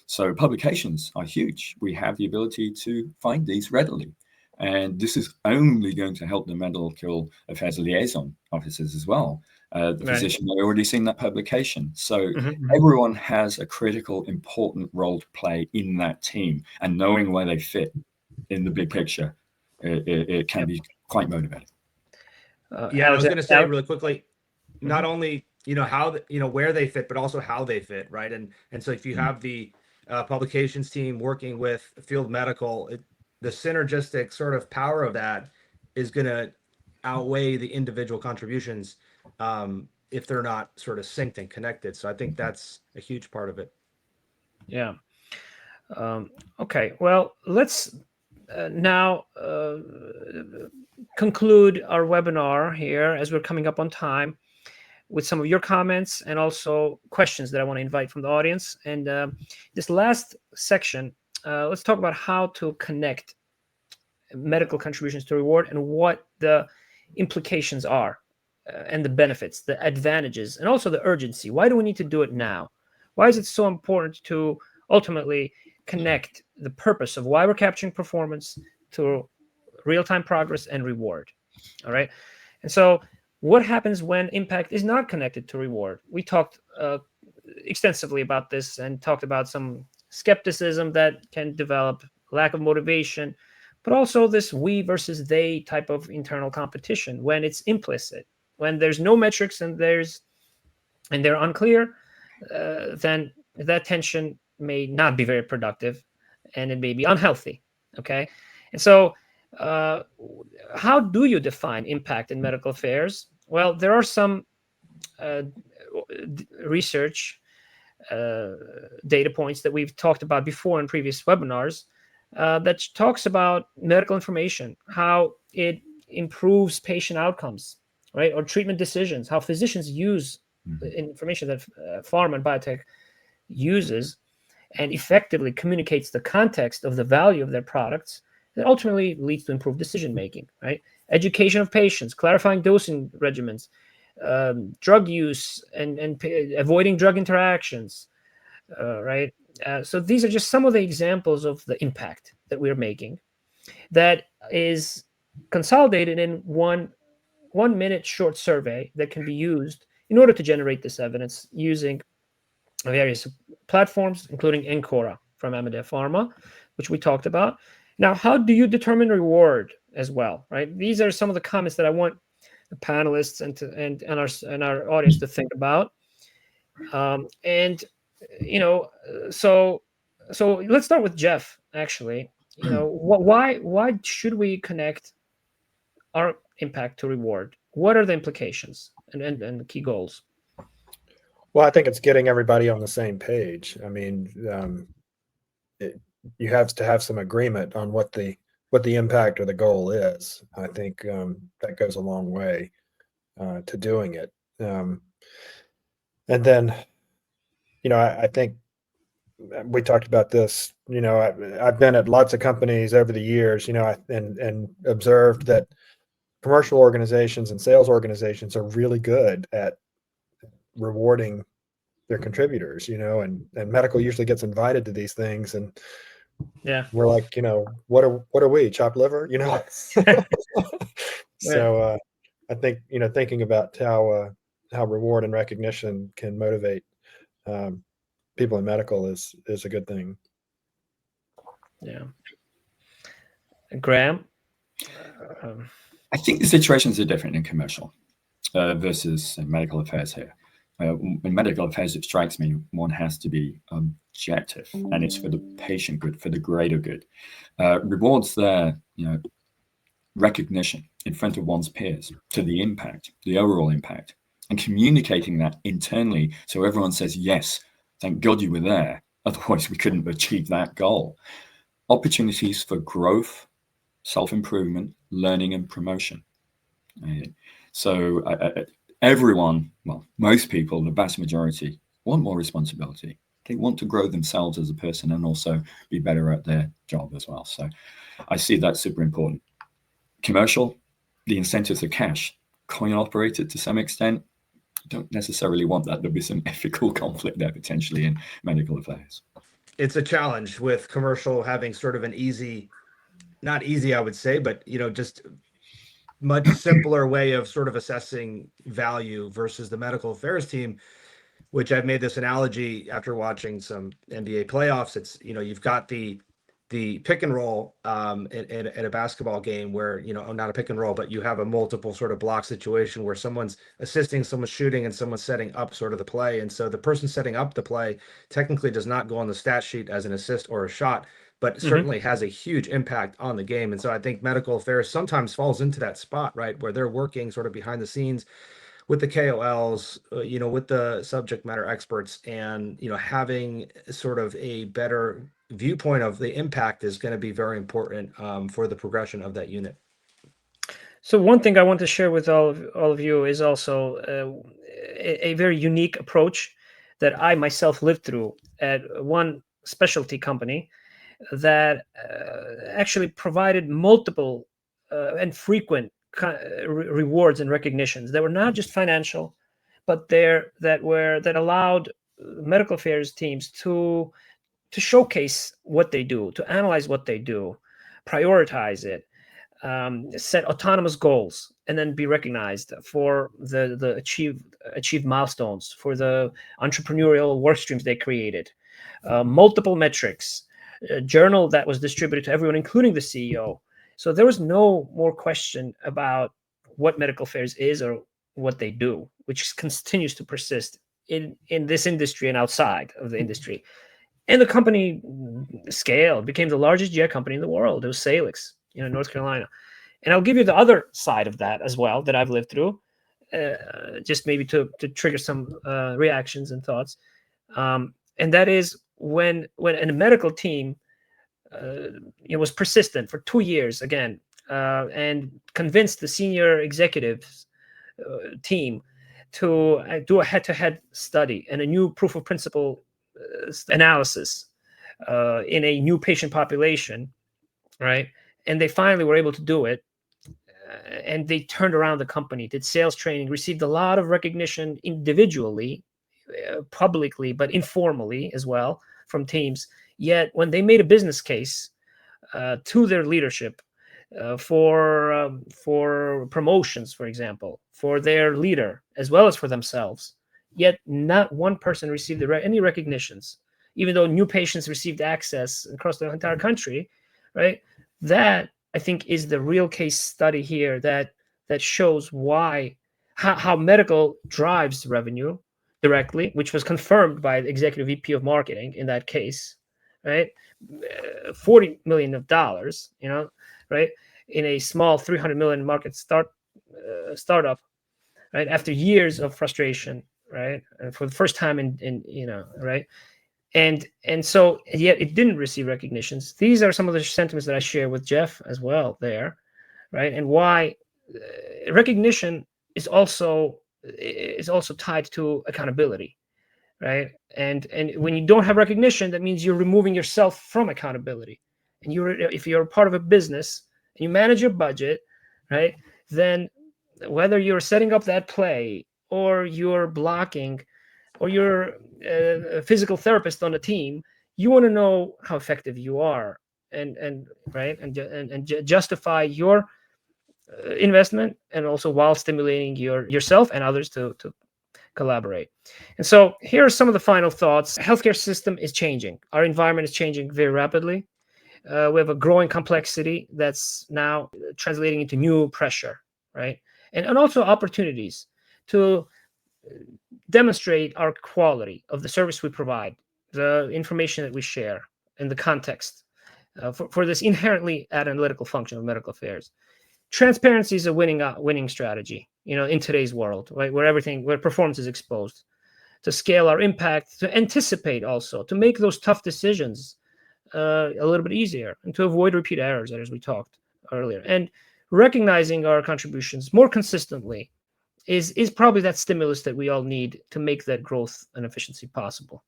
So publications are huge. We have the ability to find these readily. And this is only going to help the medical affairs liaison officers as well. The physician may already seen that publication. So everyone has a critical, important role to play in that team, and knowing where they fit in the big picture, it can be quite motivating. I was going to say really quickly, not only how where they fit, but also how they fit, right? And so if you have the publications team working with field medical, the synergistic sort of power of that is going to outweigh the individual contributions if they're not sort of synced and connected. So I think that's a huge part of it. Yeah. Okay. Well, let's now conclude our webinar here, as we're coming up on time, with some of your comments and also questions that I want to invite from the audience. And this last section, let's talk about how to connect medical contributions to reward and what the implications are and the benefits, the advantages, and also the urgency. Why do we need to do it now? Why is it so important to ultimately connect the purpose of why we're capturing performance to real-time progress and reward? All right. And so what happens when impact is not connected to reward? We talked extensively about this and talked about some skepticism that can develop, lack of motivation, but also this we versus they type of internal competition when it's implicit, when there's no metrics and they're unclear, then that tension may not be very productive and it may be unhealthy. Okay. And so how do you define impact in medical affairs? Well, there are some research data points that we've talked about before in previous webinars that talks about medical information, how it improves patient outcomes, right? Or treatment decisions, how physicians use the information that pharma and biotech uses and effectively communicates the context of the value of their products that ultimately leads to improved decision-making, right? Education of patients, clarifying dosing regimens, drug use and avoiding drug interactions, right? So these are just some of the examples of the impact that we're making that is consolidated in one minute short survey that can be used in order to generate this evidence using various platforms, including ANCORA from Amedea Pharma, which we talked about. Now, how do you determine reward as well, right? These are some of the comments that I want the panelists and our audience to think about. So let's start with Jeff. Actually, why should we connect our impact to reward? What are the implications and the key goals? Well, I think it's getting everybody on the same page. I mean, you have to have some agreement on what the impact or the goal is. I think that goes a long way to doing it. And then, I think we talked about this. I've been at lots of companies over the years, and observed that commercial organizations and sales organizations are really good at rewarding their contributors, and medical usually gets invited to these things, and we're like, what are we, chopped liver, So I think thinking about how reward and recognition can motivate people in medical is a good thing. Yeah. Graham? I think the situations are different in commercial versus in medical affairs here. In medical affairs, it strikes me one has to be objective, and it's for the patient good, for the greater good. Rewards there recognition in front of one's peers to the impact, the overall impact, and communicating that internally so everyone says, yes, thank God you were there. Otherwise, we couldn't achieve that goal. Opportunities for growth, self-improvement, learning, and promotion. So everyone, well, most people, the vast majority, want more responsibility. They want to grow themselves as a person and also be better at their job as well. So I see that super important. Commercial, the incentives are cash. Coin operated to some extent. You don't necessarily want that. There'll be some ethical conflict there potentially in medical affairs. It's a challenge with commercial having sort of an easy, not easy, I would say, but just much simpler way of sort of assessing value versus the medical affairs team, which I've made this analogy after watching some NBA playoffs. It's, you've got the pick and roll in a basketball game where, not a pick and roll, but you have a multiple sort of block situation where someone's assisting, someone's shooting, and someone's setting up sort of the play. And so the person setting up the play technically does not go on the stat sheet as an assist or a shot, but certainly has a huge impact on the game. And so I think medical affairs sometimes falls into that spot, right, where they're working sort of behind the scenes with the KOLs, with the subject matter experts, and, having sort of a better viewpoint of the impact is going to be very important for the progression of that unit. So one thing I want to share with all of you is also a very unique approach that I myself lived through at one specialty company that actually provided multiple and frequent rewards and recognitions that were not just financial, but that allowed medical affairs teams to showcase what they do, to analyze what they do, prioritize it, set autonomous goals, and then be recognized for the achieved milestones, for the entrepreneurial work streams they created, multiple metrics, a journal that was distributed to everyone, including the CEO. So there was no more question about what medical affairs is or what they do, which continues to persist in this industry and outside of the industry. And the company scaled, became the largest GI company in the world. It was Salix, North Carolina. And I'll give you the other side of that as well that I've lived through, just maybe to trigger some reactions and thoughts. And that is when a medical team was persistent for 2 years again, and convinced the senior executives team to do a head-to-head study and a new proof of principle analysis in a new patient population, right? And they finally were able to do it. And they turned around the company, did sales training, received a lot of recognition individually, publicly, but informally as well from teams. Yet when they made a business case to their leadership for promotions, for example, for their leader as well as for themselves, yet not one person received any recognitions, even though new patients received access across the entire country, right? That, I think, is the real case study here that shows how medical drives revenue directly, which was confirmed by the executive VP of marketing in that case, right? $40 million, right? In a small 300 million market startup, right? After years of frustration, right? And for the first time right? And so yet it didn't receive recognitions. These are some of the sentiments that I share with Jeff as well there, right? And why recognition is also tied to accountability, right? And when you don't have recognition, that means you're removing yourself from accountability. And if you're a part of a business and you manage your budget, right, then whether you're setting up that play or you're blocking or you're a physical therapist on a team, you want to know how effective you are and justify your investment, and also while stimulating yourself and others to collaborate. And so here are some of the final thoughts. Healthcare system is changing. Our environment is changing very rapidly. We have a growing complexity that's now translating into new pressure, right? And also opportunities to demonstrate our quality of the service we provide, the information that we share, and the context for this inherently analytical function of medical affairs. Transparency is a winning strategy, in today's world, right, where performance is exposed. To scale our impact, to anticipate also, to make those tough decisions a little bit easier, and to avoid repeat errors, as we talked earlier. And recognizing our contributions more consistently is probably that stimulus that we all need to make that growth and efficiency possible.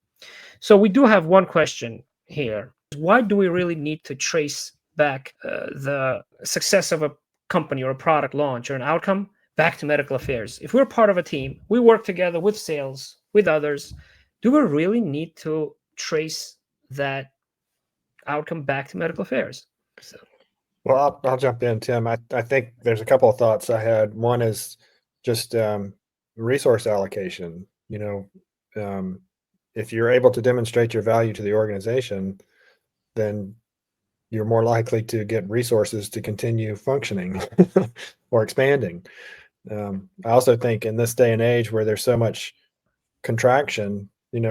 So we do have one question here. Why do we really need to trace back the success of a company or a product launch or an outcome back to medical affairs? If we're part of a team, we work together with sales, with others, do we really need to trace that outcome back to medical affairs? So. Well, I'll jump in, Tim. I think there's a couple of thoughts I had. One is just resource allocation. If you're able to demonstrate your value to the organization, then you're more likely to get resources to continue functioning or expanding. I also think in this day and age where there's so much contraction,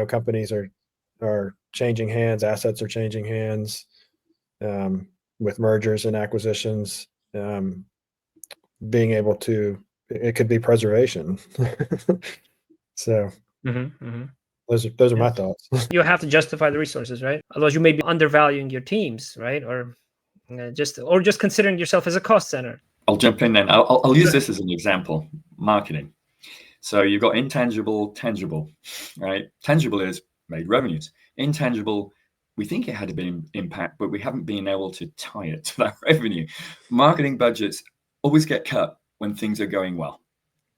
companies are changing hands, assets are changing hands with mergers and acquisitions. Being able to, it could be preservation. So those are my thoughts. You have to justify the resources, right? Otherwise, you may be undervaluing your teams, right? Or just considering yourself as a cost center. I'll jump in then. I'll use this as an example. Marketing. So you've got intangible, tangible, right? Tangible is made revenues. Intangible, we think it had a big impact, but we haven't been able to tie it to that revenue. Marketing budgets always get cut when things are going well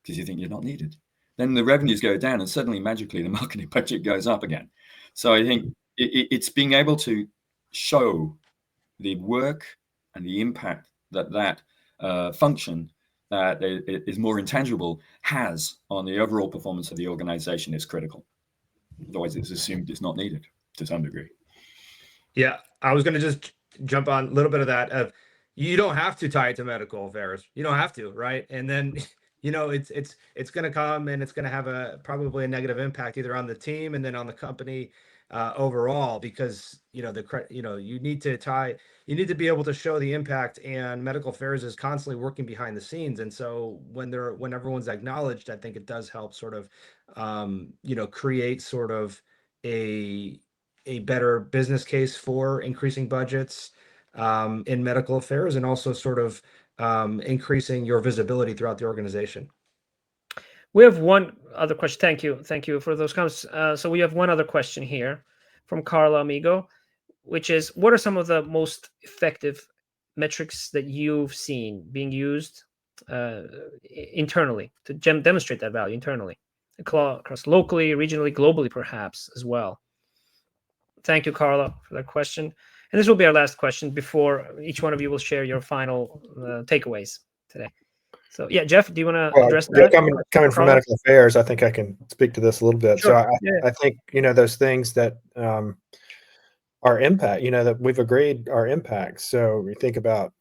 because you think you're not needed. Then the revenues go down and suddenly magically the marketing budget goes up again. So I think it's being able to show the work and the impact that function that is more intangible has on the overall performance of the organization is critical. Otherwise, it's assumed it's not needed to some degree. Yeah, I was going to just jump on a little bit of that. You don't have to tie it to medical affairs. You don't have to, right? And then it's going to come and it's going to have probably a negative impact either on the team and then on the company overall, because you need to be able to show the impact, and medical affairs is constantly working behind the scenes. And so when everyone's acknowledged, I think it does help sort of create sort of a better business case for increasing budgets in medical affairs, and also sort of increasing your visibility throughout the organization. We have one other question. Thank you for those comments. So we have one other question here from Carla Amigo, which is, what are some of the most effective metrics that you've seen being used internally to demonstrate that value internally, across locally, regionally, globally, perhaps as well? Thank you, Carla, for that question. And this will be our last question before each one of you will share your final takeaways today. So yeah, Jeff, do you want to address that? Coming from medical affairs, I think I can speak to this a little bit. Sure. So I think, those things that are impact, that we've agreed are impacts. So we think about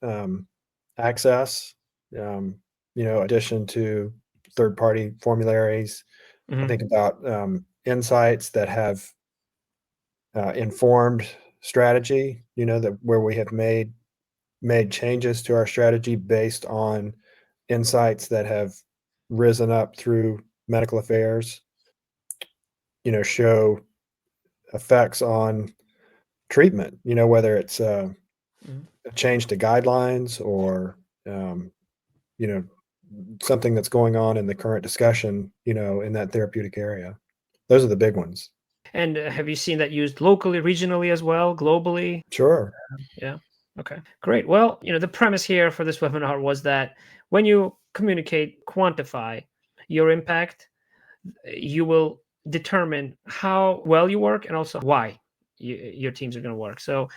access, addition to third-party formularies. Mm-hmm. I think about insights that have informed strategy, that where we have made changes to our strategy based on insights that have risen up through medical affairs, show effects on treatment, whether it's a change to guidelines or, something that's going on in the current discussion, in that therapeutic area. Those are the big ones. And have you seen that used locally, regionally as well, globally? Sure. Yeah. Okay, great. Well, the premise here for this webinar was that when you communicate, quantify your impact, you will determine how well you work and also why your teams are going to work. So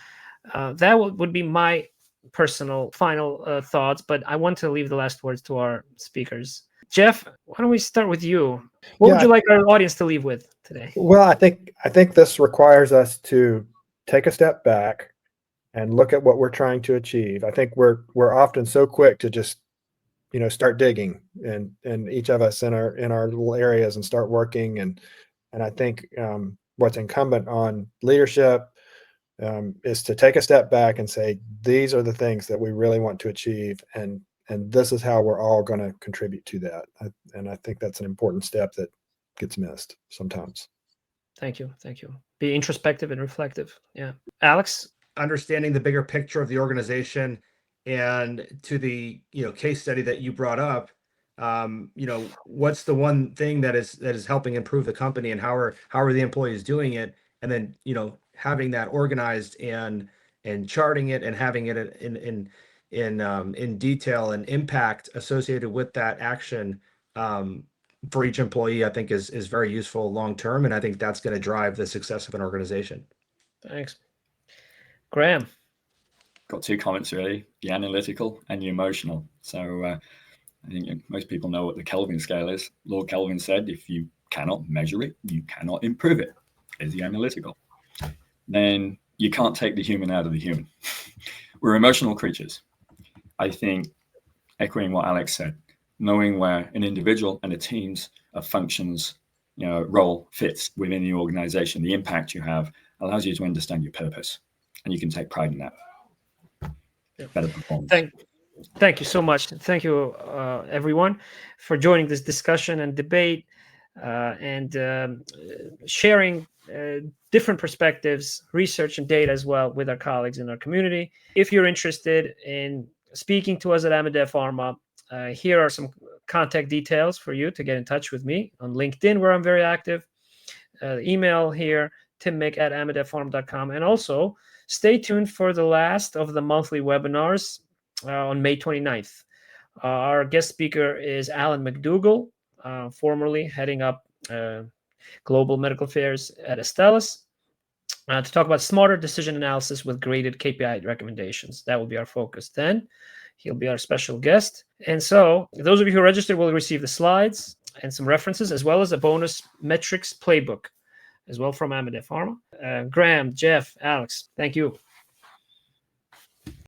that would be my personal final thoughts, but I want to leave the last words to our speakers. Jeff, why don't we start with you? What would you like our audience to leave with today? Well, I think this requires us to take a step back and look at what we're trying to achieve. I think we're often so quick to just start digging and each of us in our little areas and start working, and I think what's incumbent on leadership, is to take a step back and say, these are the things that we really want to achieve, and this is how we're all going to contribute to that. And I think that's an important step that gets missed sometimes. Thank you. Be introspective and reflective. Yeah. Alex? Understanding the bigger picture of the organization, and to the case study that you brought up, what's the one thing that is helping improve the company, and how are the employees doing it, and then having that organized and charting it and having it in detail and impact associated with that action for each employee, I think is very useful long term, and I think that's going to drive the success of an organization. Thanks. Graham? Got 2 comments really: the analytical and the emotional. So I think most people know what the Kelvin scale is. Lord Kelvin said, if you cannot measure it, you cannot improve it. Is the analytical. Then you can't take the human out of the human. We're emotional creatures. I think, echoing what Alex said, knowing where an individual and a team's functions, role fits within the organization, the impact you have, allows you to understand your purpose, and you can take pride in that. Better performance. Thank you so much. Thank you, everyone, for joining this discussion and debate, and sharing different perspectives, research, and data as well with our colleagues in our community. If you're interested in speaking to us at Amedea Pharma, here are some contact details for you to get in touch with me on LinkedIn, where I'm very active. Email here, timmick@amedeapharma.com. And also, stay tuned for the last of the monthly webinars on May 29th. Our guest speaker is Alan McDougall, formerly heading up global medical affairs at Astellas, to talk about smarter decision analysis with graded KPI recommendations. That will be our focus then. He'll be our special guest. And so those of you who are registered will receive the slides and some references, as well as a bonus metrics playbook as well from Amedea Pharma. Graham, Jeff, Alex, thank you.